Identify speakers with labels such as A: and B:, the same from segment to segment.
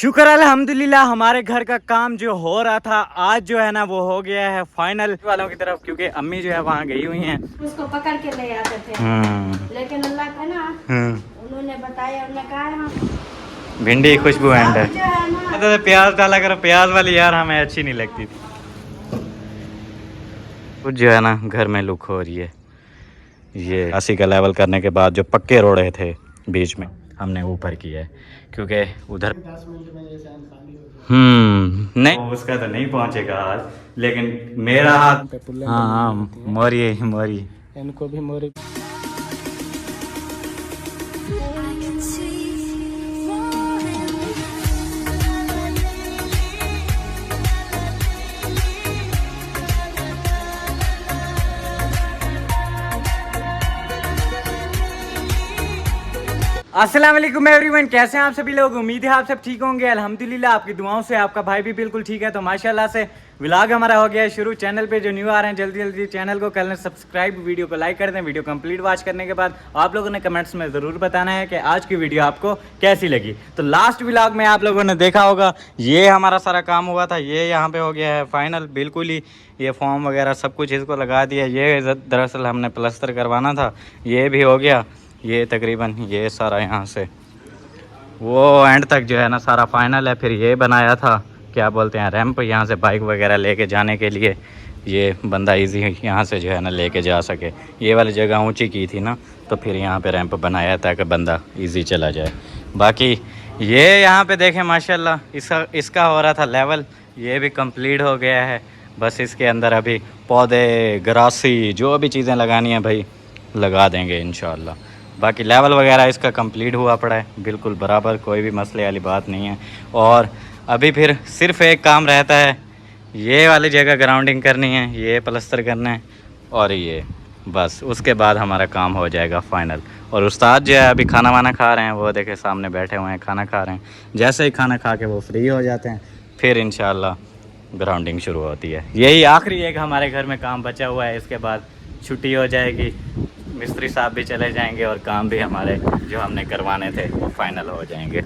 A: शुक्र अल्हम्दुलिल्लाह हमारे घर का काम जो हो रहा था आज जो है ना वो हो गया है फाइनल वालों की तरफ, क्योंकि अम्मी जो है वहाँ गई हुई हैं।
B: उसको पकड़ के ले आते थे लेकिन अल्लाह का ना उन्होंने बताया, उन्होंने कहा
A: भिंडी की खुशबू एंड है।
B: जो है ना
A: तो प्याज डाला करो, प्याज वाली यार हमें अच्छी नहीं लगती थी। कुछ जो है ना घर में लुक हो रही है। ये 80 का लेवल करने के बाद जो पक्के रोड़े थे बीच में हमने ऊपर किया है, क्योंकि उधर
C: 10 मिनट में ये सहन खाली हो जाए।
A: नहीं उसका तो नहीं पहुंचेगा हाथ, लेकिन मेरा हाथ हाँ मोरी मोरी
C: इनको भी मोरी।
A: अस्सलाम वालेकुम एवरीवन, कैसे हैं आप सभी लोग। उम्मीद है आप सब ठीक होंगे। अल्हम्दुलिल्लाह आपकी दुआओं से आपका भाई भी बिल्कुल ठीक है। तो माशाल्लाह से व्लॉग हमारा हो गया है शुरू। चैनल पे जो न्यू आ रहे हैं जल्दी जल्दी चैनल को कर लें सब्सक्राइब, वीडियो को लाइक कर दें। वीडियो कंप्लीट वॉच करने के बाद आप लोगों ने कमेंट्स में ज़रूर बताना है कि आज की वीडियो आपको कैसी लगी। तो लास्ट व्लॉग में आप लोगों ने देखा होगा ये हमारा सारा काम हुआ था, ये यहाँ पे हो गया है फाइनल बिल्कुल ही। ये फॉर्म वगैरह सब कुछ इसको लगा दिया। ये दरअसल हमने प्लस्तर करवाना था, ये भी हो गया। ये तकरीबन ये सारा यहाँ से वो एंड तक जो है ना सारा फाइनल है। फिर ये बनाया था क्या बोलते हैं रैंप, यहाँ से बाइक वगैरह लेके जाने के लिए ये बंदा इजी यहाँ से जो है ना लेके जा सके। ये वाली जगह ऊंची की थी ना, तो फिर यहाँ पे रैंप बनाया ताकि बंदा इजी चला जाए। बाकी ये यहाँ पे देखें माशाल्लाह इसका हो रहा था लेवल, ये भी कंप्लीट हो गया है। बस इसके अंदर अभी पौधे ग्रासी जो भी चीज़ें लगानी है भाई लगा देंगे इंशाल्लाह। बाकी लेवल वगैरह इसका कंप्लीट हुआ पड़ा है बिल्कुल बराबर, कोई भी मसले वाली बात नहीं है। और अभी फिर सिर्फ एक काम रहता है, ये वाली जगह ग्राउंडिंग करनी है, ये प्लस्तर करना है और ये बस, उसके बाद हमारा काम हो जाएगा फाइनल। और उस्ताद जो है अभी खाना वाना खा रहे हैं, वो देखे सामने बैठे हुए हैं खाना खा रहे हैं। जैसे ही खाना खा के वो फ्री हो जाते हैं फिर इंशाल्लाह ग्राउंडिंग शुरू होती है। यही आखिरी एक हमारे घर में काम बचा हुआ है, इसके बाद छुट्टी हो जाएगी, मिस्त्री साहब भी चले जाएंगे और काम भी हमारे जो हमने करवाने थे वो फाइनल हो जाएंगे।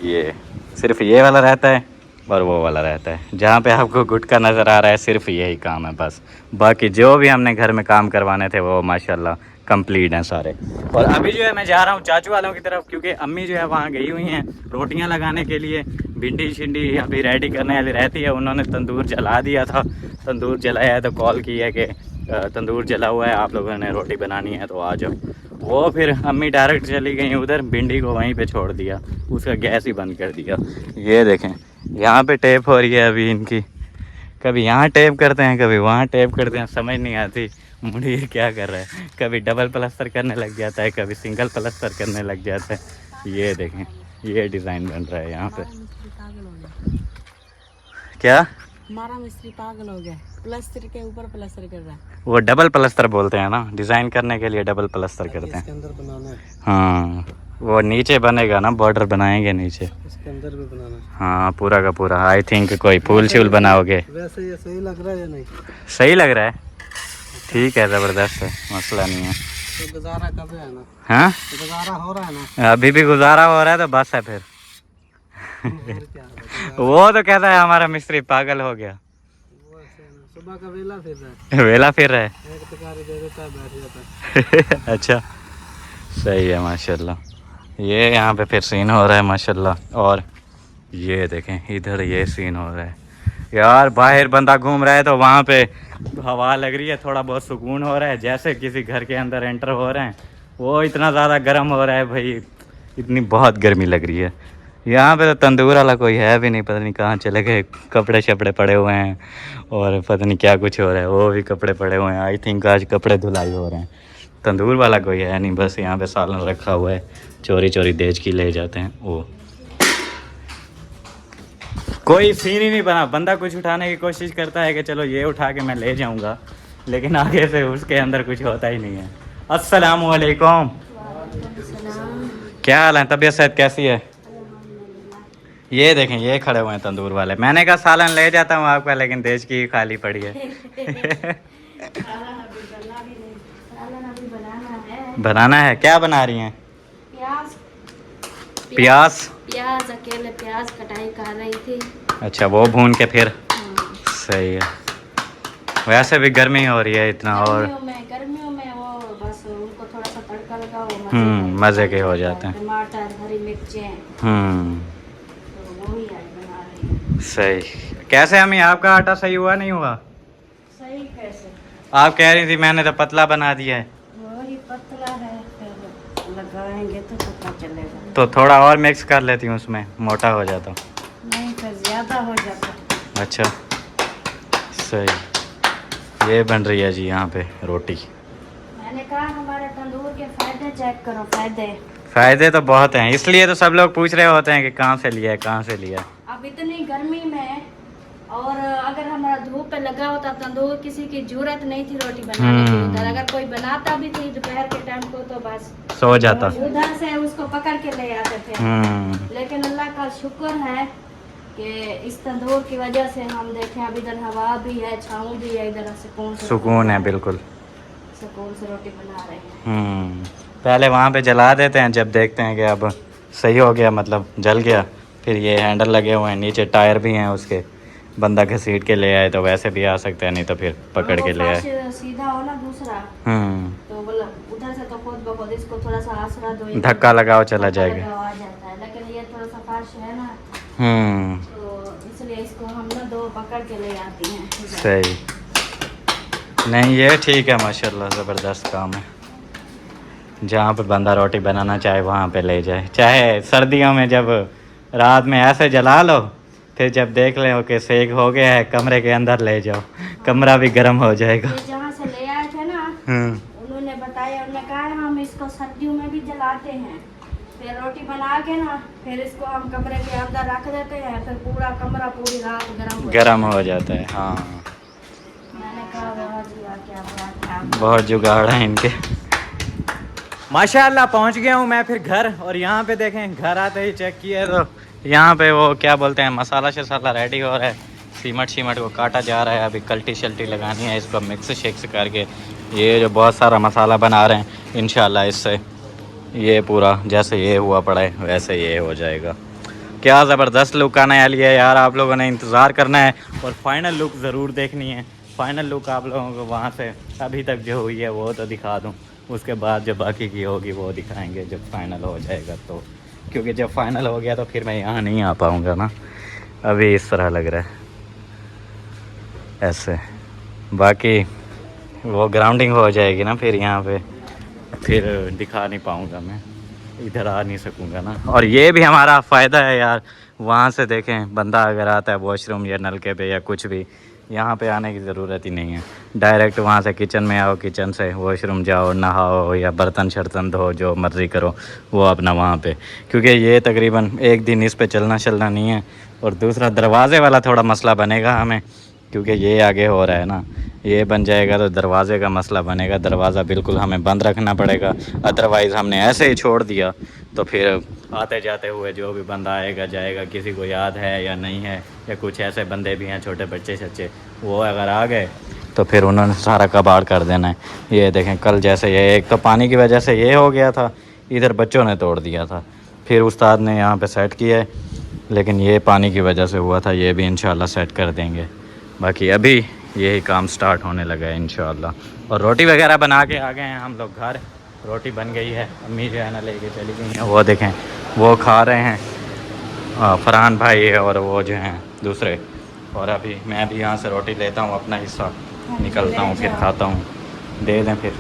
A: ये सिर्फ ये वाला रहता है और वो वाला रहता है। जहाँ पे आपको गुटका नज़र आ रहा है सिर्फ यही काम है बस। बाकी जो भी हमने घर में काम करवाने थे वो माशाल्लाह कंप्लीट हैं सारे। और अभी जो है मैं जा रहा हूँ चाचू वालों की तरफ, क्योंकि अम्मी जो है वहाँ गई हुई हैं रोटियाँ लगाने के लिए। भिंडी शिंडी अभी रेडी करने वाली रहती है। उन्होंने तंदूर जला दिया था, तंदूर जलाया है तो कॉल की है कि तंदूर जला हुआ है, आप लोगों ने रोटी बनानी है तो आ जाओ। वो फिर अम्मी डायरेक्ट चली गई उधर, भिंडी को वहीं पे छोड़ दिया, उसका गैस ही बंद कर दिया। ये देखें यहाँ पे टेप हो रही है अभी इनकी, कभी यहाँ टेप करते हैं कभी वहाँ टेप करते हैं, समझ नहीं आती मुनीर क्या कर रहा है। कभी डबल प्लस्तर करने लग जाता है, कभी सिंगल प्लस्तर करने लग जाता है। ये देखें ये डिज़ाइन बन रहा है यहाँ पे। क्या
B: हमारा मिस्त्री पागल हो गया, प्लस्तर के ऊपर प्लस्तर कर रहा है।
A: वो डबल प्लस्तर बोलते हैं ना, डिज़ाइन करने के लिए डबल प्लस्तर करते हैं।
C: अंदर बनाना है,
A: हाँ वो नीचे बनेगा ना, बॉर्डर बनाएंगे नीचे।
C: इसके अंदर भी बनाना है।
A: हाँ पूरा का पूरा। आई थिंक कोई फूल शूल बनाओगे।
C: वैसे ये सही लग रहा है या नहीं?
A: सही लग रहा है, ठीक है, ज़बरदस्त है, मसला नहीं है।
C: तो गुजारा कब है ना?
A: हाँ
C: गुजारा हो रहा है ना?
A: अभी भी गुजारा हो रहा है तो बस है फिर। वो तो कहता है हमारा मिस्त्री पागल हो गया,
C: सुबह का वेला फिर रहा है,
A: वेला फिर रहा है।
C: एक टकारी दे देता है बैठ जाता है।
A: अच्छा सही है माशाल्लाह। ये यहाँ पे फिर सीन हो रहा है माशाल्लाह। और ये देखें इधर ये सीन हो रहा है यार, बाहर बंदा घूम रहा है तो वहाँ पे हवा लग रही है, थोड़ा बहुत सुकून हो रहा है, जैसे किसी घर के अंदर एंटर हो रहे हैं। वो इतना ज़्यादा गर्म हो रहा है भाई, इतनी बहुत गर्मी लग रही है। यहाँ पे तो तंदूर वाला कोई है भी नहीं, पता नहीं कहाँ चले गए। कपड़े शपड़े पड़े हुए हैं और पता नहीं क्या कुछ हो रहा है, वो भी कपड़े पड़े हुए हैं। आई थिंक आज कपड़े धुलाई हो रहे हैं। तंदूर वाला कोई है नहीं, बस यहाँ पे सालन रखा हुआ है, चोरी चोरी देज की ले जाते हैं। वो कोई सीन ही नहीं बना, बंदा कुछ उठाने की कोशिश करता है कि चलो ये उठा के मैं ले जाऊँगा, लेकिन आगे से उसके अंदर कुछ होता ही नहीं है। अस्सलाम वालेकुम, क्या हाल है, तबीयत सेहत कैसी है? ये देखें ये खड़े हुए हैं तंदूर वाले। मैंने कहा सालन ले जाता हूँ आपका, लेकिन देश की खाली पड़ी है। बनाना है, क्या बना रही हैं? प्याज
B: प्याज अकेले प्याज कटाई कर रही थी।
A: अच्छा, वो भून के फिर
B: हाँ।
A: सही है। वैसे भी गर्मी हो रही है इतना, और
B: गर्मियों में वो बस उनको थोड़ा सा तड़का लगाओ,
A: मज़े के हो जाते हैं।
B: टमाटर, हरी मिर्चें, तो वही आज बना रही हूँ।
A: सही। कैसे अम्मी, आपका आटा सही हुआ नहीं हुआ?
B: सही कैसे?
A: आप कह रही थी मैंने तो पतला बना दिया है।
B: वही पतला है, फिर लगाएंगे तो पता चलेगा।
A: तो थोड़ा और मिक्स कर लेती हूँ उसमें, मोटा हो जाता।
B: नहीं, फिर ज़्यादा हो जाता।
A: अच्छा सही। ये बन रही है जी यहाँ पे रोटी।
B: मैंने कहा हमारे तंदूर के फायदे चेक करो,
A: फायदे तो बहुत हैं, इसलिए तो सब लोग पूछ रहे होते हैं कि कहाँ से लिया है, कहाँ से लिया है।
B: अब इतनी गर्मी में, और अगर हमारा धूप पे लगा होता तंदूर, किसी की जरूरत नहीं थी रोटी बनाने की उधर। अगर कोई बनाता भी थी दोपहर के टाइम को तो बस
A: सो जाता,
B: उधर से उसको पकड़ के ले आते थे। लेकिन अल्लाह का शुक्र है कि इस तंदूर की वजह से हम देखें अब इधर हवा भी है, छाँव भी है, इधर
A: सुकून है, बिल्कुल
B: सुकून से रोटी बना रहे हैं।
A: पहले वहाँ पे जला देते हैं, जब देखते हैं कि अब सही हो गया, मतलब जल गया, फिर ये हैंडल लगे हुए हैं, नीचे टायर भी हैं उसके, बंदा घसीट के ले आए तो वैसे भी आ सकता है, नहीं तो फिर पकड़ के ले आए।
B: सीधा हो ना दूसरा, तो बोला उधर से तो खुद ब खुद इसको थोड़ा सा आसरा दो,
A: धक्का लगाओ चला जाएगा।
B: आ जाता है, लेकिन ये थोड़ा सा फर्श है ना, तो इसलिए इसको हम ना दो पकड़ के ले आती हैं।
A: सही। नहीं ये ठीक है, माशाल्लाह ज़बरदस्त काम है। जहाँ पे बंदा रोटी बनाना चाहे वहाँ पे ले जाए। चाहे सर्दियों में जब रात में ऐसे जला लो, फिर जब देख ले कि सेक हो गया है, कमरे के अंदर ले जाओ, कमरा भी गर्म हो जाएगा।
B: जहाँ से ले आए थे ना, उन्होंने बताया, उन्होंने कहा हम इसको सर्दियों में भी जलाते हैं, फिर रोटी बना के ना फिर इसको हम कमरे के अंदर रख देते हैं, फिर पूरा कमरा पूरी रात गर्म
A: हो जाता है। हाँ,
B: मैंने कहा क्या बात है,
A: बहुत जुगाड़ है इनके। माशाल्लाह पहुंच गया हूं मैं फिर घर, और यहाँ पे देखें घर आते ही चेक किया तो यहाँ पे वो क्या बोलते हैं, मसाला शसाला रेडी हो रहा है, सीमट को काटा जा रहा है, अभी कल्टी शल्टी लगानी है, इसको मिक्स शेक्स करके ये जो बहुत सारा मसाला बना रहे हैं, इंशाल्लाह इससे ये पूरा जैसे ये हुआ पड़ा है वैसे ये हो जाएगा। क्या ज़बरदस्त लुक आने वाली है यार, आप लोगों ने इंतज़ार करना है और फाइनल लुक ज़रूर देखनी है। फाइनल लुक आप लोगों को वहाँ से अभी तक जो हुई है वो तो दिखा दूँ, उसके बाद जो बाकी की होगी वो दिखाएंगे जब फाइनल हो जाएगा। तो क्योंकि जब फाइनल हो गया तो फिर मैं यहाँ नहीं आ पाऊँगा ना, अभी इस तरह लग रहा है ऐसे। बाकी वो ग्राउंडिंग हो जाएगी ना फिर यहाँ पे, फिर दिखा नहीं पाऊँगा मैं, इधर आ नहीं सकूँगा ना। और ये भी हमारा फ़ायदा है यार, वहाँ से देखें बंदा अगर आता है वॉशरूम या नलके पे या कुछ भी, यहाँ पे आने की ज़रूरत ही नहीं है, डायरेक्ट वहाँ से किचन में आओ, किचन से वॉशरूम जाओ, नहाओ या बर्तन शर्तन धो, जो मर्ज़ी करो वो अपना वहाँ पे। क्योंकि ये तकरीबन एक दिन इस पे चलना नहीं है। और दूसरा दरवाज़े वाला थोड़ा मसला बनेगा हमें, क्योंकि ये आगे हो रहा है ना, ये बन जाएगा तो दरवाज़े का मसला बनेगा, दरवाज़ा बिल्कुल हमें बंद रखना पड़ेगा। अदरवाइज़ हमने ऐसे ही छोड़ दिया तो फिर आते जाते हुए जो भी बंदा आएगा जाएगा, किसी को याद है या नहीं है, या कुछ ऐसे बंदे भी हैं छोटे बच्चे सच्चे, वो अगर आ गए तो फिर उन्होंने सारा कबाड़ कर देना है। ये देखें कल जैसे ये एक तो पानी की वजह से ये हो गया था, इधर बच्चों ने तोड़ दिया था, फिर उस्ताद ने यहाँ पे सेट किया है, लेकिन ये पानी की वजह से हुआ था, ये भी इंशाल्लाह सेट कर देंगे। बाकी अभी यही काम स्टार्ट होने लगा है इंशाल्लाह। और रोटी वगैरह बना के आ गए हैं हम लोग घर, रोटी बन गई है, अम्मी जो है ना लेके चली गई हैं, वो देखें वो खा रहे हैं फरहान भाई और वो जो हैं दूसरे। और अभी मैं भी यहाँ से रोटी लेता हूँ, अपना हिस्सा निकलता हूँ, फिर खाता हूँ। दे दें फिर,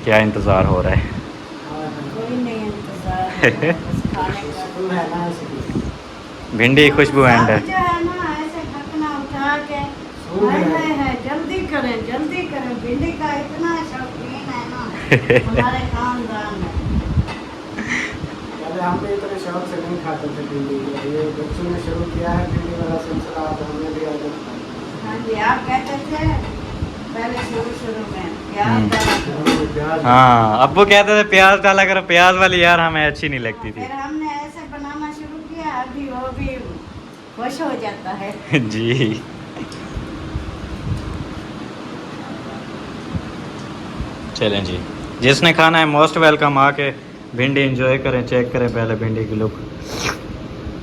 A: क्या इंतज़ार हो रहा है?
B: कोई नहीं इंतजार, बस खाने का।
A: भिंडी खुशबू एंड है,
B: जो है ना ऐसे ढकना उठा के है जल्दी करें, भिंडी का इतना शौकीन है ना हमारे खानदान में।
C: पहले हम भी इतने शौक से नहीं खाते थे भिंडी, ये बच्चों ने शुरू किया है भिंडी वाला सिलसिला, तो हमने भी आदत कर।
B: हाँ जी, आप कहते थे पहले शुरू में प्याज।
A: हाँ अब्बू कहते थे प्याज डाला करो, प्याज वाली यार हमें अच्छी नहीं लगती थी।
B: फिर हमने ऐसे बनाना शुरू किया, अभी वो भी खुश हो जाता है।
A: जी चलें जी, जिसने खाना है मोस्ट वेलकम, आके भिंडी एंजॉय करें, चेक करें पहले भिंडी की लुक,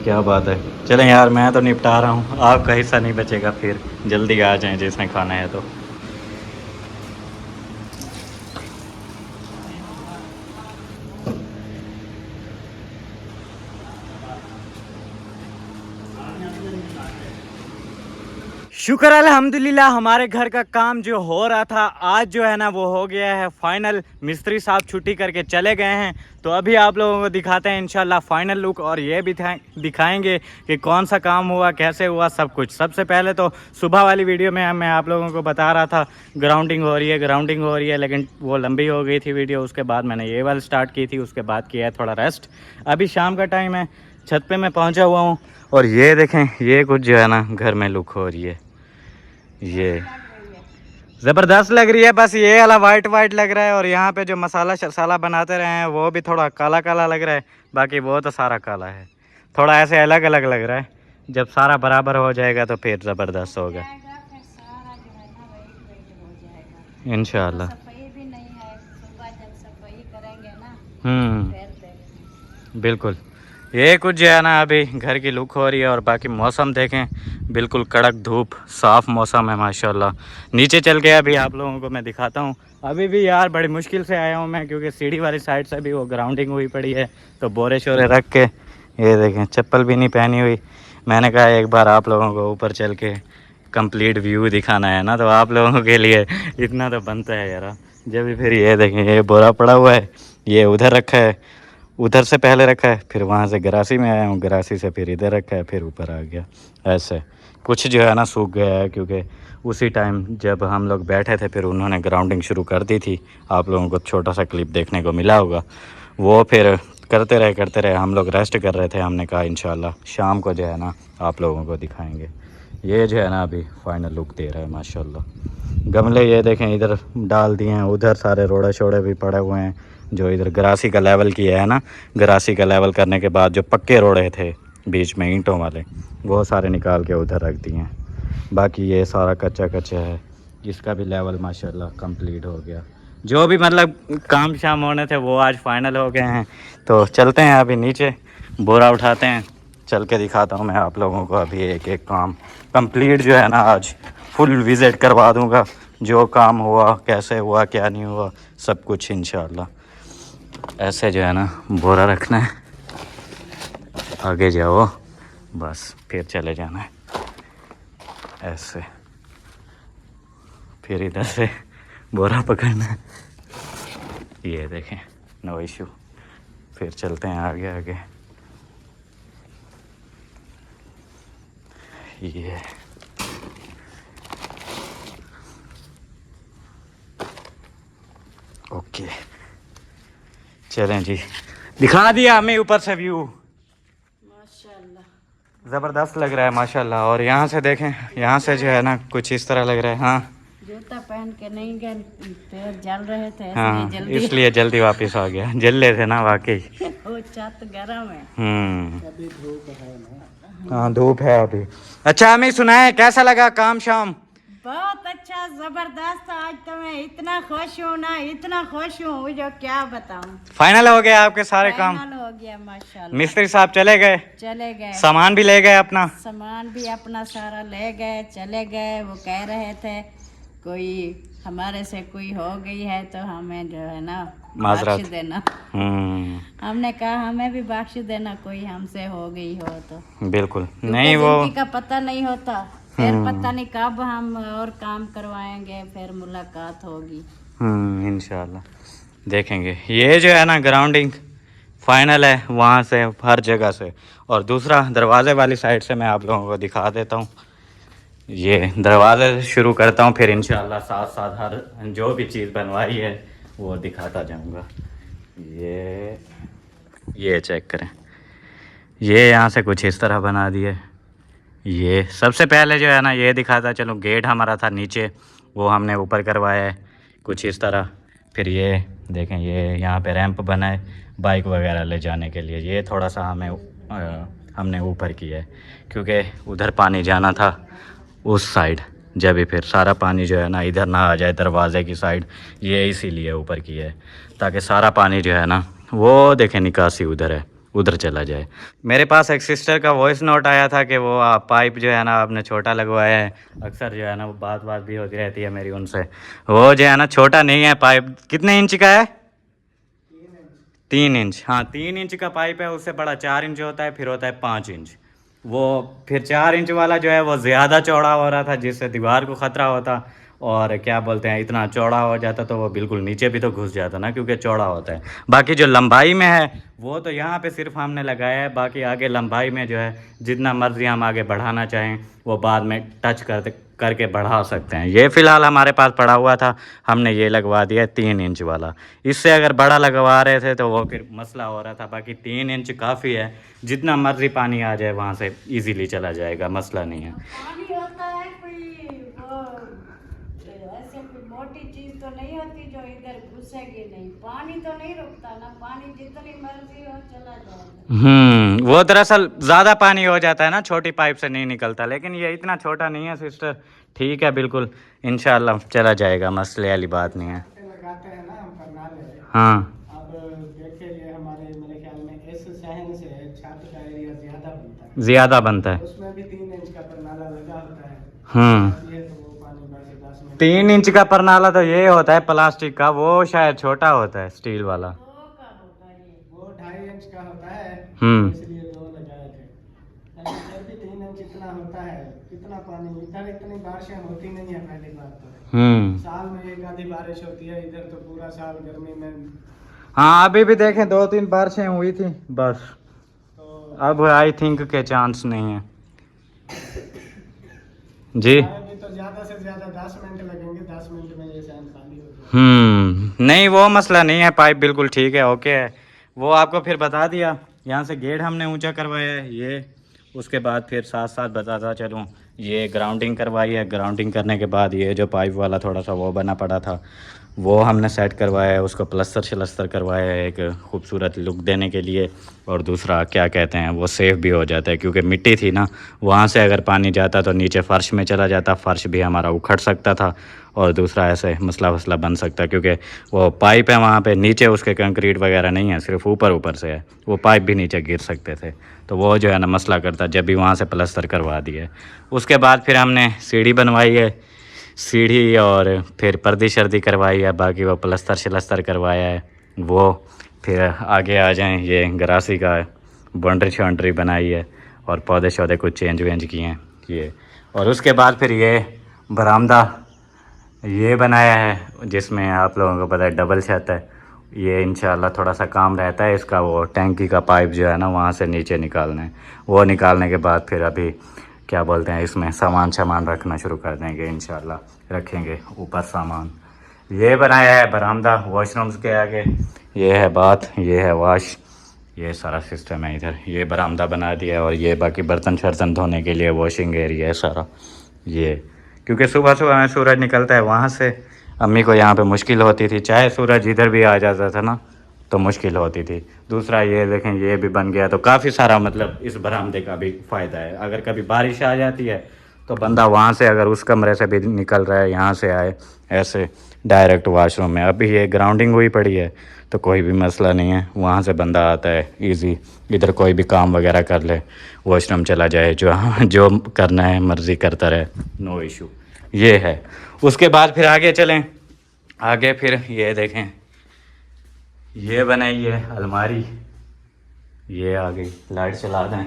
A: क्या बात है। चलें यार, मैं तो निपटा रहा हूँ, आपका हिस्सा नहीं बचेगा, फिर जल्दी आ जाएं जिसने खाना है तो। शुक्र अल्हम्दुलिल्लाह, हमारे घर का काम जो हो रहा था आज जो है ना वो हो गया है फाइनल। मिस्त्री साहब छुट्टी करके चले गए हैं, तो अभी आप लोगों को दिखाते हैं इंशाल्लाह फाइनल लुक, और ये भी दिखाएंगे कि कौन सा काम हुआ, कैसे हुआ, सब कुछ। सबसे पहले तो सुबह वाली वीडियो में मैं आप लोगों को बता रहा था ग्राउंडिंग हो रही है, लेकिन वो लंबी हो गई थी वीडियो। उसके बाद मैंने ये वाली स्टार्ट की थी, उसके बाद किया है थोड़ा रेस्ट। अभी शाम का टाइम है, छत पे मैं पहुँचा हुआ हूँ, और ये देखें, ये कुछ जो है ना घर में लुक हो रही है, ये ज़बरदस्त लग रही है। बस ये वाला वाइट लग रहा है, और यहाँ पे जो मसाला शसाला बनाते रहे हैं वो भी थोड़ा काला काला लग रहा है, बाकी वो तो सारा काला है। थोड़ा ऐसे अलग अलग लग रहा है, जब सारा बराबर हो जाएगा तो फिर ज़बरदस्त होगा इंशाल्लाह। बिल्कुल, ये कुछ जो है ना अभी घर की लुक हो रही है, और बाकी मौसम देखें, बिल्कुल कड़क धूप, साफ़ मौसम है माशाल्लाह। नीचे चल के अभी आप लोगों को मैं दिखाता हूँ। अभी भी यार बड़ी मुश्किल से आया हूँ मैं, क्योंकि सीढ़ी वाली साइड से भी वो ग्राउंडिंग हुई पड़ी है, तो बोरे शोरे रख के, ये देखें चप्पल भी नहीं पहनी हुई। मैंने कहा एक बार आप लोगों को ऊपर चल के कंप्लीट व्यू दिखाना है ना, तो आप लोगों के लिए इतना तो बनता है यार। जब भी फिर ये देखें, ये बोरा पड़ा हुआ है, ये उधर रखा है, उधर से पहले रखा है, फिर वहाँ से गरासी में आया हूँ, गरासी से फिर इधर रखा है, फिर ऊपर आ गया। ऐसे कुछ जो है ना सूख गया है, क्योंकि उसी टाइम जब हम लोग बैठे थे फिर उन्होंने ग्राउंडिंग शुरू कर दी थी। आप लोगों को छोटा सा क्लिप देखने को मिला होगा, वो फिर करते रहे, हम लोग रेस्ट कर रहे थे। हमने कहा इंशाल्लाह शाम को जो है ना आप लोगों को दिखाएंगे। ये जो है ना अभी फाइनल लुक दे रहा है माशाल्लाह। गमले ये देखें इधर डाल दिए हैं, उधर सारे रोड़े शोड़े भी पड़े हुए हैं, जो इधर गरासी का लेवल किया है ना। गरासी का लेवल करने के बाद जो पक्के रोड़े थे बीच में ईंटों वाले, वो सारे निकाल के उधर रख दिए हैं। बाकी ये सारा कच्चा है, इसका भी लेवल माशाल्लाह कंप्लीट हो गया। जो भी मतलब काम शाम होने थे वो आज फाइनल हो गए हैं। तो चलते हैं अभी नीचे, बोरा उठाते हैं, चल के दिखाता हूँ मैं आप लोगों को। अभी एक एक काम कंप्लीट जो है ना आज फुल विज़िट करवा दूँगा, जो काम हुआ, कैसे हुआ, क्या नहीं हुआ, सब कुछ इंशाल्लाह। ऐसे जो है ना बोरा रखना है, आगे जाओ बस, फिर चले जाना है ऐसे, फिर इधर से बोरा पकड़ना है। ये देखें, नो इशू। फिर चलते हैं आगे। ये ओके, चलें जी, दिखा दिया हमें ऊपर से व्यू,
B: माशाल्लाह
A: ज़बरदस्त लग रहा है माशाल्लाह। और यहाँ से देखें, यहाँ से जो है ना कुछ इस तरह लग रहा है। हाँ,
B: जूता पहन के नहीं गए, पैर जल रहे थे,
A: हाँ,
B: जल्दी
A: इसलिए जल्दी वापस आ गया। जल ले थे ना वाकई।
B: वो छत गरम है।
C: अभी धूप है ना।
A: हाँ धूप है अभी। अच्छा हमें सुनाए, कैसा लगा काम शाम?
B: बहुत अच्छा, जबरदस्त। आज तो मैं इतना खुश हूँ ना, इतना खुश हूँ जो क्या बताऊँ।
A: फाइनल हो गया आपके सारे काम?
B: फाइनल हो गया माशाल्लाह।
A: मिस्त्री साहब चले गए, सामान भी ले गए अपना?
B: सामान भी अपना सारा ले गए, चले गए। वो कह रहे थे कोई हमारे से कोई हो गई है तो हमें जो है ना बख्श देना। हमने कहा हमें भी बख्श देना, कोई हमसे हो गई हो तो।
A: बिल्कुल नहीं, वो
B: का पता नहीं होता, फिर पता नहीं कब हम और काम करवाएंगे, फिर मुलाकात होगी।
A: इंशाल्लाह देखेंगे। ये जो है ना ग्राउंडिंग फाइनल है वहाँ से, हर जगह से। और दूसरा दरवाजे वाली साइड से मैं आप लोगों को दिखा देता हूँ। ये दरवाजे शुरू करता हूँ, फिर इंशाल्लाह साथ साथ हर जो भी चीज़ बनवाई है वो दिखाता जाऊँगा। ये चेक करें, ये यहाँ से कुछ इस तरह बना दिए। ये सबसे पहले जो है ना ये दिखाता चलो, गेट हमारा था नीचे, वो हमने ऊपर करवाया है कुछ इस तरह। फिर ये देखें, ये यहाँ पे रैंप बना है बाइक वगैरह ले जाने के लिए। ये थोड़ा सा हमने ऊपर किया है, क्योंकि उधर पानी जाना था उस साइड, जब भी फिर सारा पानी जो है ना इधर ना आ जाए दरवाज़े की साइड, ये इसीलिए ऊपर किया है ताकि सारा पानी जो है ना वो देखें निकासी उधर है, उधर चला जाए। मेरे पास एक सिस्टर का वॉइस नोट आया था कि वो पाइप जो है ना आपने छोटा लगवाया है। अक्सर जो है ना वो बात भी होती रहती है मेरी उनसे। वो जो है ना छोटा नहीं है पाइप। कितने इंच का है? 3 इंच। हाँ 3 इंच का पाइप है, उससे बड़ा 4 इंच होता है, फिर होता है 5 इंच। वो फिर 4 इंच वाला जो है वो ज़्यादा चौड़ा हो रहा था, जिससे दीवार को ख़तरा होता, और क्या बोलते हैं इतना चौड़ा हो जाता तो वो बिल्कुल नीचे भी तो घुस जाता ना, क्योंकि चौड़ा होता है। बाकी जो लंबाई में है वो तो यहाँ पे सिर्फ हमने लगाया है, बाकी आगे लंबाई में जो है जितना मर्ज़ी हम आगे बढ़ाना चाहें वो बाद में टच करके बढ़ा सकते हैं। ये फ़िलहाल हमारे पास पड़ा हुआ था, हमने ये लगवा दिया 3 इंच वाला। इससे अगर बड़ा लगवा रहे थे तो वो फिर मसला हो रहा था। बाकी 3 इंच काफ़ी है, जितना मर्ज़ी पानी आ जाए वहाँ से ईज़िली चला जाएगा, मसला नहीं है।
B: पानी होता है कोई वो ऐसे कोई मोटी चीज तो नहीं होती जो इधर घुसेगी नहीं। पानी तो नहीं रुकता ना, पानी जितनी मर्जी हो चला जाएगा।
A: वो दरअसल ज़्यादा पानी हो जाता है ना, छोटी पाइप से नहीं निकलता, लेकिन ये इतना छोटा नहीं है सिस्टर। ठीक है बिल्कुल, इंशाल्लाह चला जाएगा, मसले वाली बात नहीं है।
C: लगाते हैं ना हम परनाले।
A: हाँ
C: अब देखिए ये हमारे मेरे ख्याल में इस सहन से छत का एरिया
A: ज़्यादा बनता है।
C: उसमें भी 3 इंच का परनाला लगा होता है।
A: हम्म
C: ये तो वो पानी भर के 10 मिनट
A: 3 इंच का परनाला तो ये होता है प्लास्टिक का, वो शायद छोटा होता है स्टील वाला।
C: वो 2.5 इंच का होता है, इसलिए 2 लगाए थे। लेकिन फिर भी 3 इंच इतना होता है, कितना पानी इधर, इतनी बारिशें होती नहीं है पहली बात तो। साल में एक आधी बारिश होती है, इधर तो पूरा साल गर्मी में।
A: हाँ अभी भी देखें 2-3 बारिशें हुई थी बस,
C: तो
A: अब आई थिंक के चांस नहीं है जी।
C: अभी तो ज़्यादा से ज़्यादा 10 मिनट लगेंगे, 10 मिनट में ये सहन खाली हो जाएगा।
A: नहीं वो मसला नहीं है, पाइप बिल्कुल ठीक है, ओके है। वो आपको फिर बता दिया, यहाँ से गेट हमने ऊंचा करवाया है ये। उसके बाद फिर साथ साथ बताता चलूँ, ये ग्राउंडिंग करवाई है। ग्राउंडिंग करने के बाद ये जो पाइप वाला थोड़ा सा वो बना पड़ा था वो हमने सेट करवाया है, उसको प्लस्तर शलस्तर करवाया है एक खूबसूरत लुक देने के लिए। और दूसरा क्या कहते हैं वो सेफ़ भी हो जाता है, क्योंकि मिट्टी थी ना, वहाँ से अगर पानी जाता तो नीचे फ़र्श में चला जाता, फ़र्श भी हमारा उखड़ सकता था, और दूसरा ऐसे मसला वसला बन सकता, क्योंकि वो पाइप है वहाँ पे नीचे, उसके कंक्रीट वगैरह नहीं है, सिर्फ ऊपर से है, वो पाइप भी नीचे गिर सकते थे। तो वो जो है ना मसला करता, जब भी वहाँ से प्लस्तर करवा दिए। उसके बाद फिर हमने सीढ़ी बनवाई है, सीढ़ी, और फिर पर्दी शर्दी करवाई है, बाकी वो प्लस्तर शलस्तर करवाया है वो। फिर आगे आ जाएं, ये गरासी का बाउंड्री शाउंड्री बनाई है, और पौधे शौधे कुछ चेंज वेंज किए हैं ये। और उसके बाद फिर ये बरामदा ये बनाया है, जिसमें आप लोगों को पता है डबल छत है। ये इंशाल्लाह थोड़ा सा काम रहता है इसका, वो टैंकी का पाइप जो है ना वहाँ से नीचे निकालना है। वो निकालने के बाद फिर अभी क्या बोलते हैं इसमें सामान रखना शुरू कर देंगे, इंशाल्लाह रखेंगे ऊपर सामान। ये बनाया है बरामदा वॉशरूम्स के आगे, ये है बाथ, ये है वाश, ये सारा सिस्टम है इधर। ये बरामदा बना दिया है, और ये बाकी बर्तन शर्तन धोने के लिए वॉशिंग एरिया है सारा ये। क्योंकि सुबह सुबह में सूरज निकलता है वहाँ से, अम्मी को यहाँ पे मुश्किल होती थी, चाहे सूरज इधर भी आ जाता था ना तो मुश्किल होती थी। दूसरा ये देखें ये भी बन गया, तो काफ़ी सारा मतलब इस बरामदे का भी फ़ायदा है। अगर कभी बारिश आ जाती है तो बंदा वहाँ से अगर उस कमरे से भी निकल रहा है, यहाँ से आए ऐसे डायरेक्ट वॉशरूम में। अभी ये ग्राउंडिंग हुई पड़ी है तो कोई भी मसला नहीं है, वहाँ से बंदा आता है इजी, इधर कोई भी काम वगैरह कर ले, वॉशरूम चला जाए, जो करना है मर्ज़ी करता रहे, नो इशू। ये है। उसके बाद फिर आगे चलें, आगे फिर ये देखें, ये बनाई है अलमारी, ये आ गई, लाइट चला दें,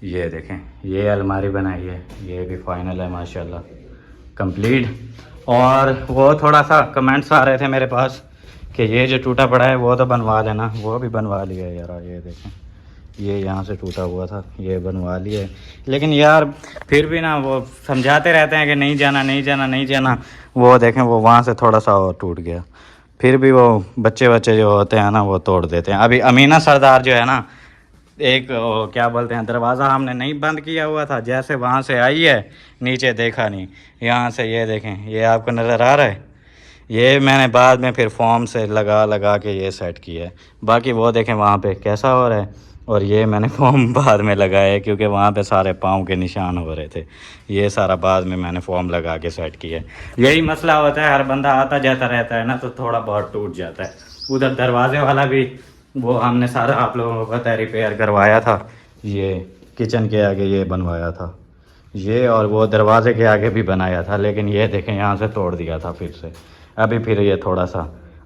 A: ये देखें ये अलमारी बनाई है, ये भी फाइनल है माशाल्लाह कंप्लीट। और वो थोड़ा सा कमेंट्स आ रहे थे मेरे पास कि ये जो टूटा पड़ा है वो तो बनवा लेना, वो भी बनवा लिया यार। ये देखें ये यहाँ से टूटा हुआ था, ये बनवा लिए, लेकिन यार फिर भी ना वो समझाते रहते हैं कि नहीं जाना नहीं जाना नहीं जाना। वो देखें वो वहाँ से थोड़ा सा और टूट गया, फिर भी वो बच्चे जो होते हैं ना वो तोड़ देते हैं। अभी अमीना सरदार जो है ना, एक क्या बोलते हैं दरवाज़ा हमने नहीं बंद किया हुआ था, जैसे वहाँ से आई है नीचे देखा नहीं, यहाँ से ये देखें ये आपको नज़र आ रहा है, ये मैंने बाद में फिर फॉर्म से लगा के ये सेट किया है। बाकी वो देखें वहाँ पे कैसा हो रहा है, और ये मैंने फॉर्म बाद में लगाया है क्योंकि वहाँ पे सारे पाँव के निशान हो रहे थे, ये सारा बाद में मैंने फॉर्म लगा के सेट किया है। यही मसला होता है, हर बंदा आता जाता रहता है ना तो थोड़ा बहुत टूट जाता है, उधर दरवाजे वाला भी वो हमने सारा आप लोगों को पता है रिपेयर करवाया था। ये किचन के आगे ये बनवाया था ये, और वो दरवाजे के आगे भी बनाया था, लेकिन ये देखें यहाँ से तोड़ दिया था फिर से। अभी फिर ये थोड़ा सा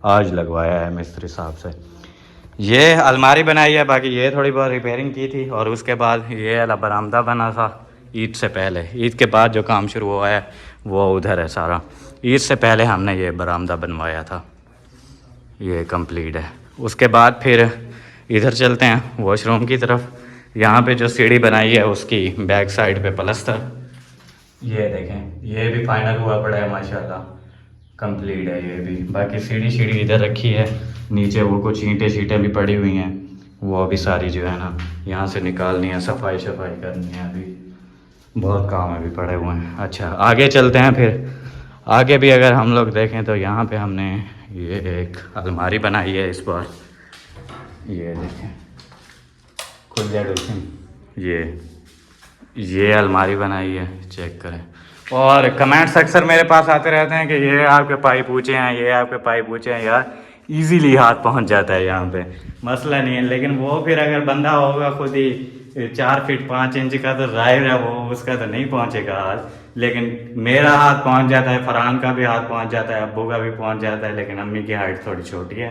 A: आज लगवाया है मिस्त्री साहब से। ये अलमारी बनाई है, बाकी ये थोड़ी बहुत रिपेयरिंग की थी। और उसके बाद ये वाला बरामदा बना था ईद से पहले। ईद के बाद जो काम शुरू हुआ है वो उधर है सारा। ईद से पहले हमने ये बरामदा बनवाया था, ये कंप्लीट है। उसके बाद फिर इधर चलते हैं वॉशरूम की तरफ। यहाँ पे जो सीढ़ी बनाई है उसकी बैक साइड पे प्लस्तर, ये देखें ये भी फाइनल हुआ पड़ा है माशाल्लाह, कंप्लीट है ये भी। बाकी सीढ़ी इधर रखी है, नीचे वो कुछ ईंटें शीटें भी पड़ी हुई हैं, वो अभी सारी जो है ना यहाँ से निकालनी है, सफाई करनी है। अभी बहुत काम अभी पड़े हुए हैं। अच्छा आगे चलते हैं फिर। आगे भी अगर हम लोग देखें तो यहाँ पे हमने ये एक अलमारी बनाई है इस बार, ये देखें खुल जाए ये अलमारी बनाई है, चेक करें। और कमेंट्स अक्सर मेरे पास आते रहते हैं कि ये आपके पाइप ऊँचे हैं, ये आपके पाइप ऊँचे हैं। यार इजीली हाथ पहुंच जाता है यहाँ पे, मसला नहीं है। लेकिन वो फिर अगर बंदा होगा खुद ही 4 फीट 5 इंच का तो जाहिर है वो उसका तो नहीं पहुंचेगा हाथ। लेकिन मेरा हाथ पहुंच जाता है, फरहान का भी हाथ पहुंच जाता है, अब्बू का भी पहुंच जाता है। लेकिन अम्मी की हाइट थोड़ी छोटी है,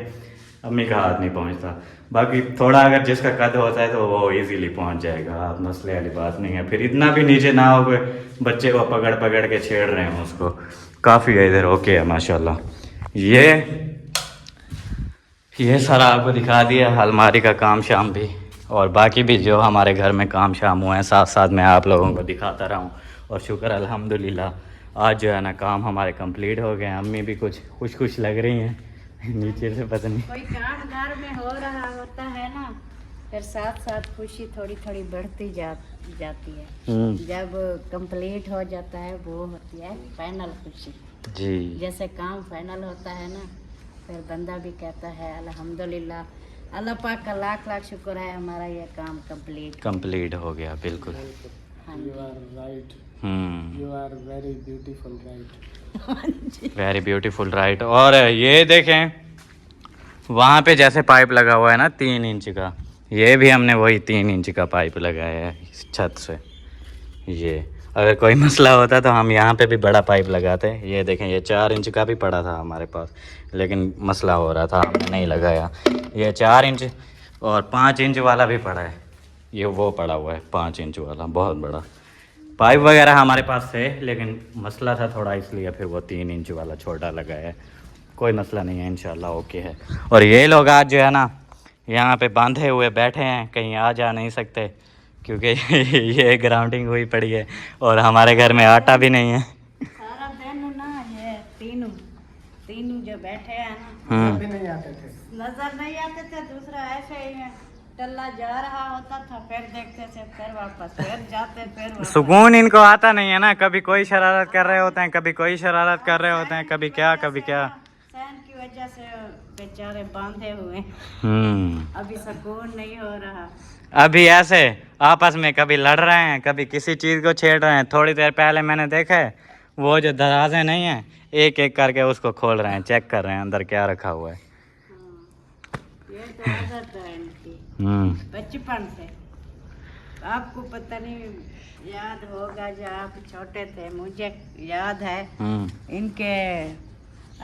A: अम्मी का हाथ नहीं पहुंचता। बाकी थोड़ा अगर जिसका कद होता है तो वो इजीली पहुंच जाएगा, हाथ मसले वाली बात नहीं है। फिर इतना भी नीचे ना हो कि बच्चे को पकड़ के छेड़ रहे हैं उसको, काफ़ी इधर ओके है माशाल्लाह। ये सारा आपको दिखा दिया, अलमारी का काम शाम भी, और बाकी भी जो हमारे घर में काम शाम हुए हैं साथ साथ मैं आप लोगों को दिखाता रहा हूँ। और शुक्र अल्हम्दुलिल्लाह आज जो है ना काम हमारे कंप्लीट हो गए। अम्मी भी कुछ खुश लग रही हैं नीचे से, पता नहीं
B: कोई काम घर में हो रहा होता है ना, फिर साथ साथ खुशी थोड़ी बढ़ती जाती है। जब कंप्लीट हो जाता है वो होती है फाइनल खुशी
A: जी।
B: जैसे काम फाइनल होता है ना, फिर बंदा भी कहता है अल्हम्दुलिल्लाह, अल्लाह पाक का लाख शुक्र है हमारा ये काम कंप्लीट
A: हो गया। बिल्कुल
C: You are right. You are very beautiful, right?
A: Very beautiful right. और ये देखें वहाँ पे जैसे पाइप लगा हुआ है ना 3 इंच का, ये भी हमने वही 3 इंच का पाइप लगाया है इस छत से। ये अगर कोई मसला होता तो हम यहाँ पे भी बड़ा पाइप लगाते। ये देखें ये 4 इंच का भी पड़ा था हमारे पास, लेकिन मसला हो रहा था हमने नहीं लगाया। ये 4 इंच और 5 इंच वाला भी पड़ा है, ये वो पड़ा हुआ है 5 इंच वाला, बहुत बड़ा पाइप वगैरह हमारे पास थे, लेकिन मसला था थोड़ा इसलिए फिर वो 3 इंच वाला छोटा लगाया है। कोई मसला नहीं है, इंशाल्लाह ओके है। और ये लोग आज जो है ना यहाँ पे बांधे हुए बैठे हैं, कहीं आ जा नहीं सकते क्योंकि ये ग्राउंडिंग हुई पड़ी है और हमारे घर में आटा भी नहीं है।
B: सारा दिन ना ये तीनों जो बैठे हैं ना
C: भी नहीं आते थे,
B: नजर नहीं आते थे। दूसरा ऐसे ही टल्ला जा रहा होता था, फिर देखते थे, फिर वापस, फिर जाते, फिर वापस।
A: सुकून इनको आता नहीं है ना, कभी कोई शरारत कर रहे होते हैं, कभी कोई शरारत कर रहे होते हैं, कभी क्या
B: सहन की वजह से बेचारे बांधे हुए, अभी सुकून नहीं हो रहा।
A: अभी ऐसे आपस में कभी लड़ रहे हैं, कभी किसी चीज़ को छेड़ रहे हैं। थोड़ी देर पहले मैंने देखा है वो जो दराजें नहीं हैं, एक एक करके उसको खोल रहे हैं, चेक कर रहे हैं अंदर क्या रखा हुआ है।
B: ये तो आदत है इनकी बचपन से। आपको पता नहीं याद होगा, जब आप छोटे थे, मुझे याद है इनके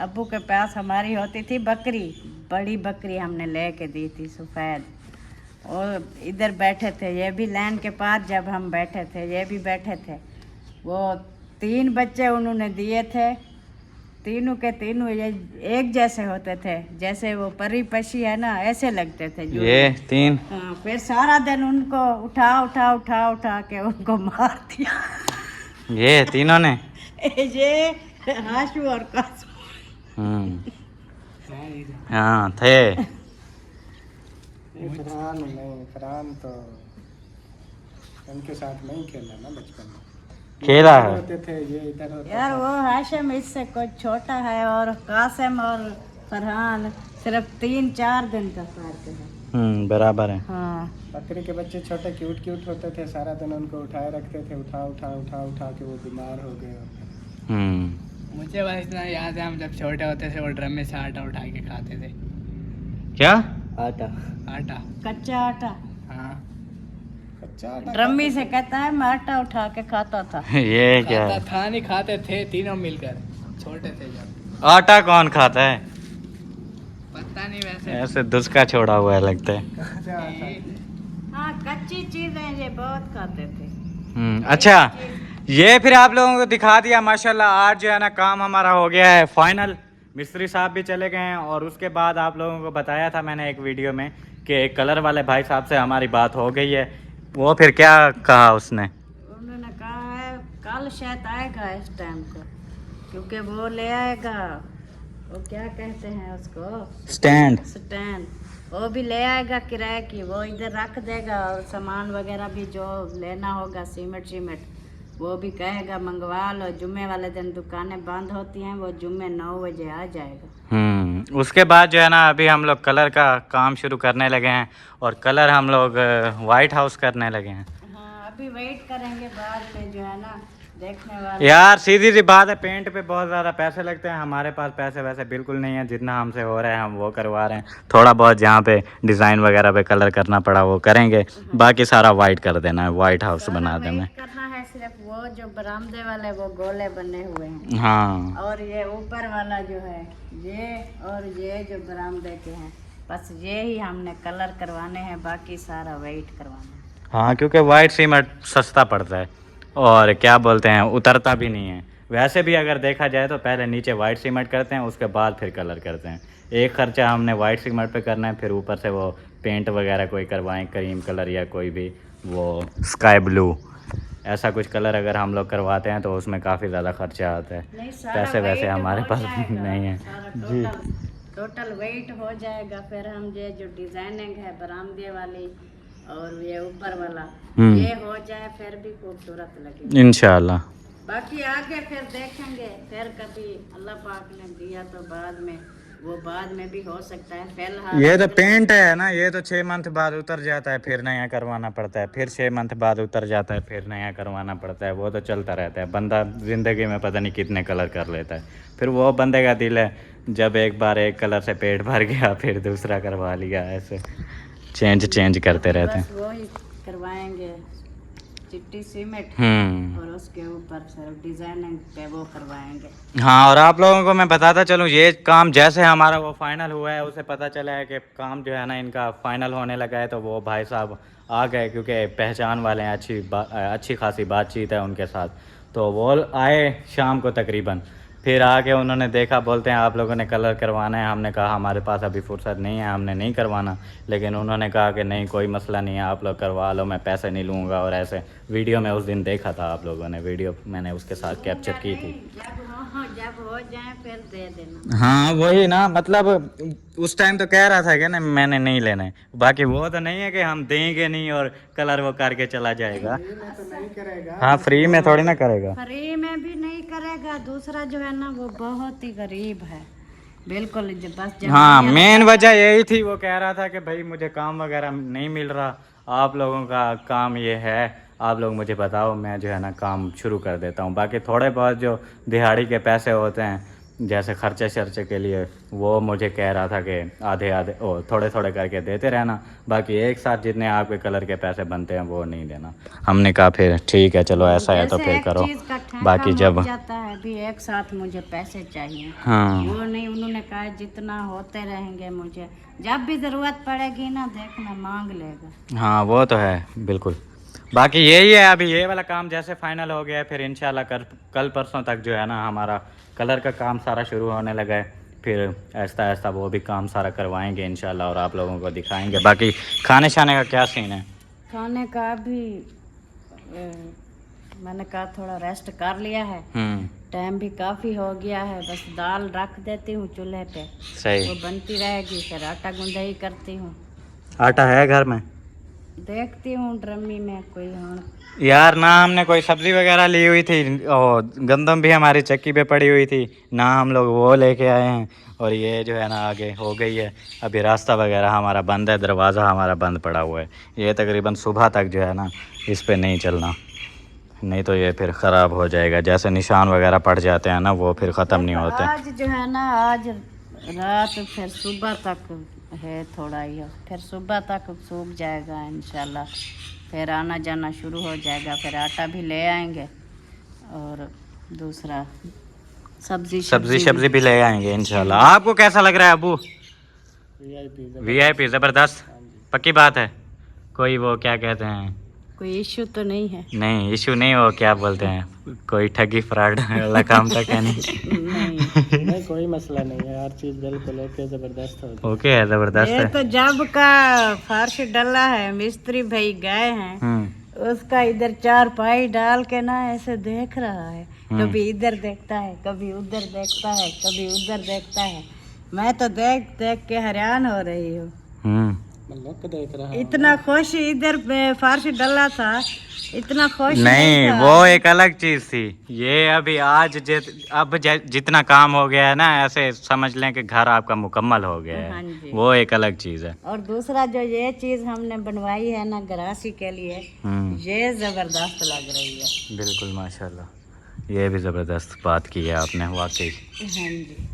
B: अब्बू के पास हमारी होती थी बकरी, बड़ी बकरी हमने लेके दी थी सफ़ेद। और इधर बैठे थे, ये भी लाइन के पार जब हम बैठे थे ये भी बैठे थे। वो 3 बच्चे उन्होंने दिए थे, तीनों के तीनों ये एक जैसे होते थे, जैसे वो परी पक्षी है ना ऐसे लगते थे जो
A: ये 3।
B: हाँ, फिर सारा दिन उनको उठा के उनको मार दिया
A: ये तीनों ने
B: ये हाशू और कासू।
A: हाँ थे।
C: फरहान तो उनके साथ नहीं खेला ना बचपन में,
A: खेला है
C: होते थे ये इधर होता
B: यार वो हाशिम इससे कुछ छोटा है, और कासिम और फरहान सिर्फ 3-4 दिन का फर्क है।
A: बराबर है।
B: हाँ
C: बकरी के बच्चे छोटे क्यूट होते थे, सारा दिन उनको उठाए रखते थे, उठा के वो बीमार हो गए।
D: मुझे बस इतना याद है, हम जब छोटे होते थे वो ड्रम में से आटा उठा के खाते थे।
A: क्या?
C: आटा। आटा।
B: कच्चा आटा।
C: हाँ, कच्चा आटा
B: ड्रमी से कहता है मैं आटा उठा के खाता था।
A: ये क्या है?
C: था नहीं, खाते थे तीनों मिलकर, छोटे थे जब।
A: आटा कौन खाता है?
C: पता नहीं, वैसे
A: ऐसे दुस्का छोड़ा हुआ है लगता है।
C: कच्चा आटा।
B: हाँ, कच्ची चीजें ये बहुत खाते थे।
A: अच्छा, ये फिर आप लोगों को दिखा दिया माशाल्लाह। आज जो है ना काम हमारा हो गया है फाइनल। मिस्त्री साहब भी चले गए हैं और उसके बाद आप लोगों को बताया था मैंने एक वीडियो में कि कलर वाले भाई साहब से हमारी बात हो गई है। वो फिर क्या कहा उसने?
B: उन्होंने कहा है कल शायद आएगा इस टाइम को, क्योंकि वो ले आएगा, वो क्या कहते हैं उसको, स्टैंड। वो भी ले आएगा किराए की, वो इधर रख देगा और सामान वगैरह भी जो लेना होगा, सीमेंट वो भी कहेगा मंगवा लो। जुम्मे वाले दिन दुकानें बंद होती हैं, वो जुम्मे 9 बजे आ जाएगा।
A: उसके बाद जो है ना अभी हम लोग कलर का काम शुरू करने लगे हैं और कलर हम लोग वाइट हाउस करने लगे हैं।
B: हाँ, अभी वेट करेंगे, बाद में जो है ना देखने वाले।
A: यार सीधी सी बात है, पेंट पे बहुत ज़्यादा पैसे लगते हैं। हमारे पास पैसे वैसे बिल्कुल नहीं है, जितना हमसे हो रहा है हम वो करवा रहे हैं। थोड़ा बहुत जहाँ पे डिज़ाइन वगैरह पे कलर करना पड़ा वो करेंगे, बाकी सारा वाइट कर देना है, वाइट हाउस बना देना है।
B: करना है सिर्फ वो जो बरामदे वाले वो गोले बने हुए हैं,
A: हाँ,
B: और ये ऊपर वाला जो है ये, और ये जो बरामदे के हैं, बस ये ही हमने कलर करवाने हैं, बाकी सारा वेट करवाना है।
A: हाँ, क्योंकि वाइट सीमेंट सस्ता पड़ता है और क्या बोलते हैं उतरता भी नहीं है। वैसे भी अगर देखा जाए तो पहले नीचे वाइट सीमेंट करते हैं, उसके बाद फिर कलर करते हैं। एक खर्चा हमने वाइट सीमेंट पे करना है, फिर ऊपर से वो पेंट वगैरह कोई करवाएं, क्रीम कलर या कोई भी वो स्काई ब्लू, ऐसा कुछ कलर अगर हम लोग करवाते हैं तो उसमें काफ़ी ज़्यादा खर्चा आता है।
B: नहीं, सारा
A: पैसे वैसे
B: weight
A: हमारे
B: हो
A: पास
B: जाएगा,
A: नहीं है
B: सारा
A: जी।
B: टोटल वेट हो जाएगा। फिर हम ये जो डिजाइनिंग है बरामदे वाली और ये ऊपर वाला, ये हो जाए फिर भी खूबसूरत लगेगा
A: इंशाल्लाह।
B: बाकी आगे फिर देखेंगे, फिर कभी अल्लाह पाक ने दिया तो बाद में, वो बाद में भी हो सकता है। फिलहाल
A: ये तो पेंट है ना, ये तो 6 मंथ बाद उतर जाता है, फिर नया करवाना पड़ता है, फिर 6 मंथ बाद उतर जाता है, फिर नया करवाना पड़ता है। वो तो चलता रहता है। बंदा ज़िंदगी में पता नहीं कितने कलर कर लेता है। फिर वो बंदे का दिल है, जब एक बार एक कलर से पेट भर गया फिर दूसरा करवा लिया, ऐसे चेंज करते रहते हैं।
B: बस वो ही करवाएंगे, चिट्टी सीमेंट और उसके ऊपर सिर्फ डिजाइनिंग पे वो करवाएंगे।
A: हाँ, और आप लोगों को मैं बताता चलूँ, ये काम जैसे हमारा वो फाइनल हुआ है, उसे पता चला है कि काम जो है ना इनका फाइनल होने लगा है, तो वो भाई साहब आ गए, क्योंकि पहचान वाले हैं, अच्छी खासी बातचीत है उनके साथ। तो वो आए शाम को तकरीबन, फिर आके उन्होंने देखा, बोलते हैं आप लोगों ने कलर करवाना है। हमने कहा हमारे पास अभी फुर्सत नहीं है, हमने नहीं करवाना। लेकिन उन्होंने कहा कि नहीं, कोई मसला नहीं है, आप लोग करवा लो, मैं पैसे नहीं लूँगा। और ऐसे वीडियो में उस दिन देखा था आप लोगों ने, वीडियो मैंने उसके साथ कैप्चर की थी।
B: जब हो जाए फिर दे देना।
A: हाँ वही ना, मतलब उस टाइम तो कह रहा था कि ना मैंने नहीं लेना है। बाकी वो तो नहीं है कि हम देंगे नहीं और कलर वो करके चला जाएगा।
C: तो नहीं करेगा।
A: हाँ, फ्री में थोड़ी ना करेगा।
B: फ्री में भी नहीं करेगा। दूसरा जो है ना वो बहुत ही गरीब है, बिल्कुल बस।
A: हाँ, मेन वजह यही थी, वो कह रहा था कि भाई मुझे काम वगैरह नहीं मिल रहा, आप लोगों का काम ये है, आप लोग मुझे बताओ, मैं जो है ना काम शुरू कर देता हूँ। बाकी थोड़े बहुत जो दिहाड़ी के पैसे होते हैं, जैसे खर्चे शर्चे के लिए, वो मुझे कह रहा था कि आधे थोड़े थोड़े करके देते रहना, बाकी एक साथ जितने आपके कलर के पैसे बनते हैं वो नहीं देना। हमने कहा फिर ठीक है, चलो ऐसा है तो फिर करो। बाकी जब
B: जाता है भी एक साथ मुझे पैसे चाहिए,
A: हाँ,
B: वो नहीं, उन्होंने कहा जितना होते रहेंगे, मुझे जब भी ज़रूरत पड़ेगी ना देखना मांग लेगा।
A: हाँ वो तो है बिल्कुल। बाकी यही है, अभी ये वाला काम जैसे फाइनल हो गया है, फिर इंशाल्लाह कल परसों तक जो है ना हमारा कलर का काम सारा शुरू होने लगा है। फिर ऐसा ऐसा वो भी काम सारा करवाएंगे इंशाल्लाह और आप लोगों को दिखाएंगे। बाकी खाने शाने का क्या सीन है?
B: खाने का भी मैंने कहा थोड़ा रेस्ट कर लिया है, टाइम भी काफ़ी हो गया है, बस दाल रख देती हूँ चूल्हे पे,
A: सही,
B: वो बनती रहेगी, फिर आटा गुंदाई करती हूँ।
A: आटा है घर में?
B: देखती हूँ ड्रमी में कोई हो।
A: यार ना, हमने कोई सब्जी वगैरह ली हुई थी और गंदम भी हमारी चक्की पे पड़ी हुई थी ना, हम लोग वो लेके आए हैं। और ये जो है ना आगे हो गई है, अभी रास्ता वगैरह हमारा बंद है, दरवाज़ा हमारा बंद पड़ा हुआ है। ये तकरीबन सुबह तक जो है ना इस पे नहीं चलना, नहीं तो ये फिर ख़राब हो जाएगा। जैसे निशान वगैरह पड़ जाते हैं ना, वो फिर ख़त्म नहीं होते।
B: आज जो है ना, आज रात फिर सुबह तक है थोड़ा ही हो, फिर सुबह तक सूख जाएगा इंशाल्लाह। फिर आना जाना शुरू हो जाएगा, फिर आटा भी ले आएंगे और दूसरा सब्जी
A: भी ले आएंगे इंशाल्लाह। आपको कैसा लग रहा है अबू? VIP जबरदस्त। पक्की बात है, कोई वो क्या कहते हैं,
B: कोई इश्यू तो नहीं है?
A: नहीं इशू नहीं, वो क्या बोलते हैं, कोई ठगी फ्रॉड वाला काम तक है नहीं?
C: नहीं कोई मसला नहीं है, हर चीज बिल्कुल ओके जबरदस्त हो।
A: ओके है, जबरदस्त
B: ये
A: है।
B: तो जब का फर्श डला है, मिस्त्री भाई गए हैं, उसका इधर चार पाई डाल के ना ऐसे देख रहा है, कभी इधर देखता है, कभी उधर देखता है, कभी उधर देखता है। मैं तो देख देख के हैरान हो रही हूँ।
C: देख रहा
B: इतना खुश इधर फर्श डला था, इतना खुश
A: नहीं
B: था।
A: वो एक अलग चीज थी। ये अभी आज अब जितना काम हो गया है ना, ऐसे समझ लें कि घर आपका मुकम्मल हो गया
B: हाँ
A: है,
B: जी।
A: वो एक अलग चीज है।
B: और दूसरा जो ये चीज हमने बनवाई है ना गरासी के लिए, ये जबरदस्त लग रही है।
A: बिल्कुल माशाल्लाह, ये भी जबरदस्त बात की है आपने वाकई।
B: हाँ जी।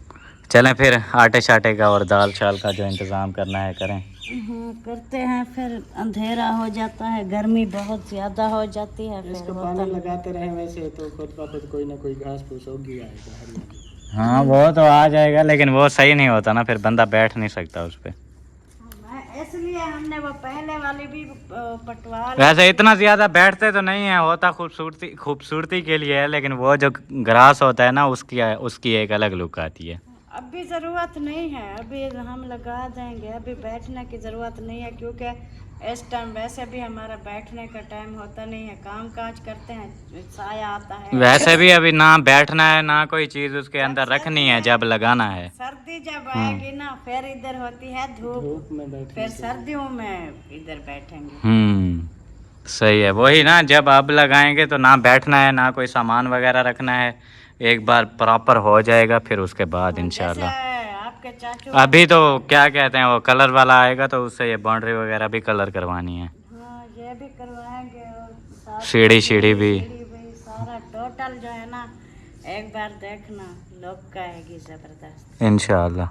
A: चलें फिर आटे शाटे का और दाल शाल का जो इंतज़ाम करना है करें।
B: करते हैं, फिर अंधेरा हो जाता है, गर्मी बहुत ज़्यादा हो जाती है। फिर
C: इसको पानी लगाते रहे वैसे तो खुद ब खुद कोई ना कोई घास फूस होगी आएगा हरियाली।
A: हाँ वो तो आ जाएगा, लेकिन वो सही नहीं होता ना, फिर बंदा बैठ नहीं सकता उस पर।
B: इसलिए हमने वो पहले वाली भी पटवा।
A: वैसे इतना ज़्यादा बैठते तो नहीं है, होता खूबसूरती के लिए है, लेकिन वो जो ग्रास होता है ना, उसकी एक अलग लुक आती है।
B: अभी ज़रूरत नहीं है, अभी हम लगा देंगे, अभी बैठने की ज़रूरत नहीं है, क्योंकि इस टाइम वैसे भी हमारा बैठने का टाइम होता नहीं है, काम काज करते हैं, साया आता है।
A: वैसे भी अभी ना बैठना है ना कोई चीज़ उसके अंदर रखनी है, जब लगाना है।
B: सर्दी जब आएगी ना, फिर इधर होती है धूप
C: में बैठ
B: फिर सर्दियों में इधर बैठेंगे।
A: सही है, वही ना, जब अब लगाएंगे तो ना बैठना है ना कोई सामान वगैरह रखना है, एक बार प्रॉपर हो जाएगा फिर उसके बाद इंशाल्लाह।
B: आपके चाचू
A: अभी तो क्या कहते हैं, वो कलर वाला आएगा तो उससे ये बाउंड्री वगैरह भी कलर करवानी है।
B: हाँ, ये भी करवाएंगे और साथ
A: सीढ़ी भी
B: सारा टोटल जो है ना, एक बार देखना लोग कहेगी जबरदस्त
A: इंशाल्लाह।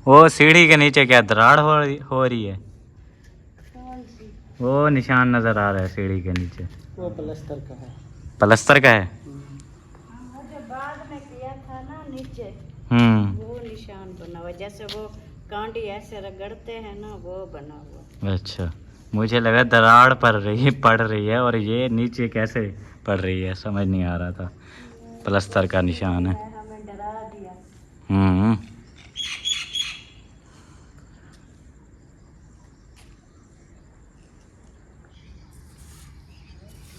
A: वो सीढ़ी के नीचे क्या दरार हो रही है?
B: कौन सी?
A: वो निशान नजर आ रहा है सीढ़ी के नीचे,
C: वो प्लस्तर का है।
A: प्लस्तर का है।
B: वो जो बाद में किया था ना नीचे, वो निशान बना हुआ, जैसे वो कांडी ऐसे रगड़ते हैं ना, वो बना हुआ।
A: अच्छा, मुझे लगा दरार पड़ रही है और ये नीचे कैसे पड़ रही है, समझ नहीं आ रहा था। प्लस्तर का निशान है।
B: हमें डरा दिया।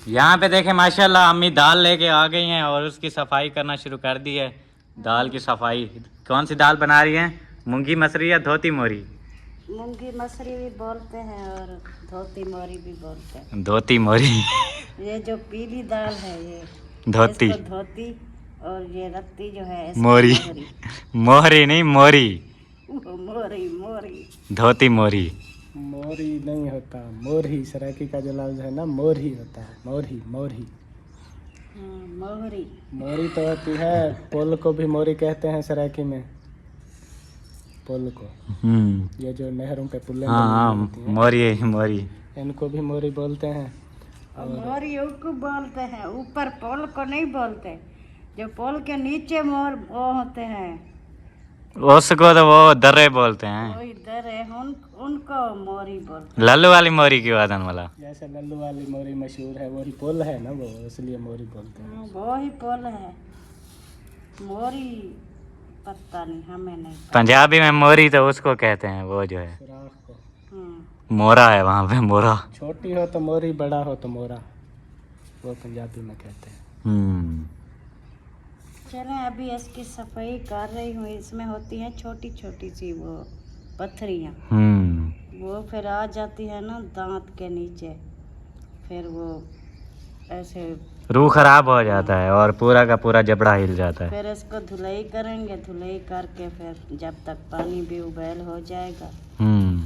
A: यहाँ पे देखें माशाल्लाह, अम्मी दाल लेके आ गई हैं और उसकी सफाई करना शुरू कर दी है। दाल की सफाई, कौन सी दाल बना रही हैं? मूंगी मसरी या धोती मोरी?
B: मूंगी मसरी भी बोलते हैं और धोती मोरी भी बोलते हैं।
A: धोती मोरी।
B: ये जो पीली दाल है ये
A: धोती,
B: इसको धोती, और ये रत्ती जो है इसको
A: मोरी। मोहरी नहीं, मोरी।
B: मोरी मोरी।
A: धोती मोरी।
C: मोरी नहीं होता, मोरही। सराइकी का जो लफ्ज है ना, मोरही होता है। मोरही मोरही
B: मोहरी।
C: मोरी तो होती है, पुल को भी मोरी कहते हैं सराइकी में। पुल को, ये जो नहरों पे पुल,
A: हाँ मोरी मोरी,
C: इनको भी मोरी बोलते हैं।
B: मोरी उसको बोलते हैं, ऊपर पुल को नहीं बोलते, जो पुल के नीचे मोर वो होते हैं,
A: उसको तो वो दर्रे बोलते हैं।
B: वही दर है, उनको मोरी बोलते
A: लल्लू वाली मोरी की वादन वाला।
C: जैसे लल्लू वाली मोरी मशहूर है, वही पुल है ना वो, इसलिए मोरी बोलते हैं।
B: हैं। वो ही पुल है, मोरी पता नहीं, हमें नहीं।
A: पंजाबी में मोरी तो उसको कहते हैं, वो जो है
C: सुराख को।
A: मोरा है वहाँ पे, मोरा।
C: छोटी हो तो मोरी, बड़ा हो तो मोरा, वो पंजाबी में कहते हैं।
B: चलें, अभी इसकी सफाई कर रही हूँ। इसमें होती हैं छोटी छोटी सी वो पत्थरियाँ, वो फिर आ जाती है ना दांत के नीचे, फिर वो ऐसे
A: रूह खराब हो जाता है और पूरा का पूरा जबड़ा हिल जाता है।
B: फिर इसको धुलाई करेंगे, धुलाई करके फिर जब तक पानी भी उबल हो जाएगा,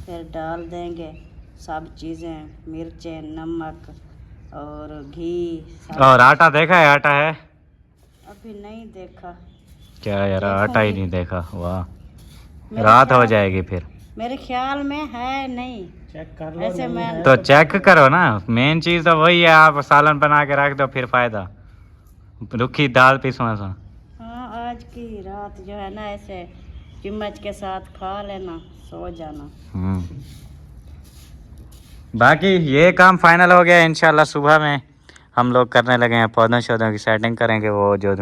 B: फिर डाल देंगे सब चीज़ें, मिर्चें, नमक और घी।
A: और आटा देखा है? आटा है?
B: अभी नहीं देखा।
A: क्या यार, आटा ही नहीं देखा? वाह, रात हो जाएगी फिर।
B: मेरे ख्याल में है नहीं।
C: चेक कर लो।
B: ऐसे
C: नहीं
B: मैं
C: है
A: तो चेक करो ना, मेन चीज तो वही है, आप सालन बना के रख दो फिर फायदा। रुखी दाल पिसवा सा।
B: हाँ, आज की रात जो है ना ऐसे चम्मच के साथ खा लेना, सो जाना।
A: बाकी ये काम फाइनल हो गया। इंशाल्लाह सुबह में हम लोग करने लगे हैं, पौधों शौधों की सेटिंग करेंगे। वो जो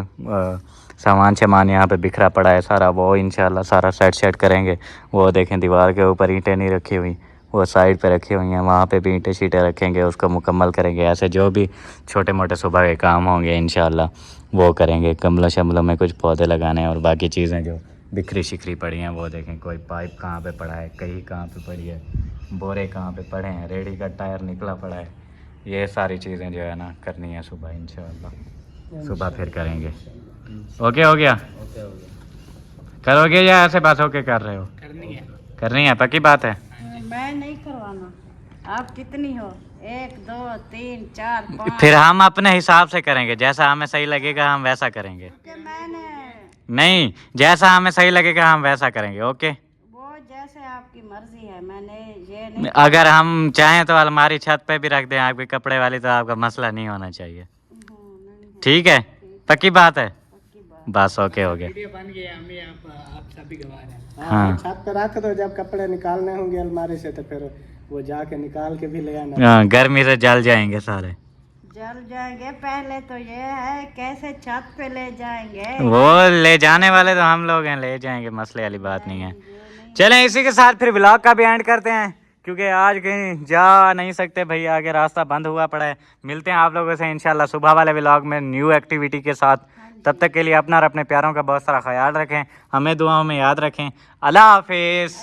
A: सामान सामान यहाँ पे बिखरा पड़ा है सारा, वो इंशाल्लाह सारा सेट करेंगे। वो देखें दीवार के ऊपर ईंटें नहीं रखी हुई, वो साइड पे रखी हुई हैं, वहाँ पे भी ईंटें शीटें रखेंगे, उसको मुकम्मल करेंगे। ऐसे जो भी छोटे मोटे सुबह के काम होंगे इंशाल्लाह वो करेंगे। गमलों शमलों में कुछ पौधे लगाने हैं, और बाकी चीज़ें जो बिखरी शिखरी पड़ी हैं वो देखें। कोई पाइप कहाँ पे पड़ा है, कहीं कहाँ पे पड़ी है, बोरे कहाँ पे पड़े हैं, रेडी का टायर निकला पड़ा है। ये सारी चीज़ें जो है ना करनी है सुबह इंशाल्लाह। सुबह फिर करेंगे। ओके हो गया? करोगे या ऐसे बात होके कर रहे हो? करनी है पक्की बात है।
B: मैं नहीं करवाना। आप कितनी हो? 1 2 3 4 5।
A: फिर हम अपने हिसाब से करेंगे, जैसा हमें सही लगेगा हम वैसा करेंगे।
B: मैंने
A: नहीं, जैसा हमें सही लगेगा हम वैसा करेंगे। ओके,
B: वो जैसे आपकी मर्जी है, मैंने ये नहीं।
A: अगर हम चाहें तो अलमारी छत पे भी रख दें आपके कपड़े वाली, तो आपका मसला नहीं होना चाहिए।
B: नहीं,
A: ठीक है, पक्की बात है।
B: पक्की बात।
A: बस ओके हो गया।
C: बन गया। हमें आप सभी गवाह हैं।
A: हाँ।
C: छत पे रख दो, जब कपड़े निकालने होंगे अलमारी से तो फिर वो जाके निकाल के भी ले आना।
A: हाँ, गर्मी से जल जाएंगे सारे।
B: जल जाएंगे। पहले तो ये है कैसे छत पे ले जाएंगे।
A: वो ले जाने वाले तो हम लोग हैं, ले जाएंगे, मसले वाली बात नहीं है। चलें इसी के साथ फिर व्लॉग का भी एंड करते हैं, क्योंकि आज कहीं जा नहीं सकते भाई, आगे रास्ता बंद हुआ पड़ा है। मिलते हैं आप लोगों से इंशाल्लाह सुबह वाले व्लॉग में न्यू एक्टिविटी के साथ। तब तक के लिए अपना और अपने प्यारों का बहुत सारा ख्याल रखें, हमें दुआओं में याद रखें। अल्लाह हाफिज़।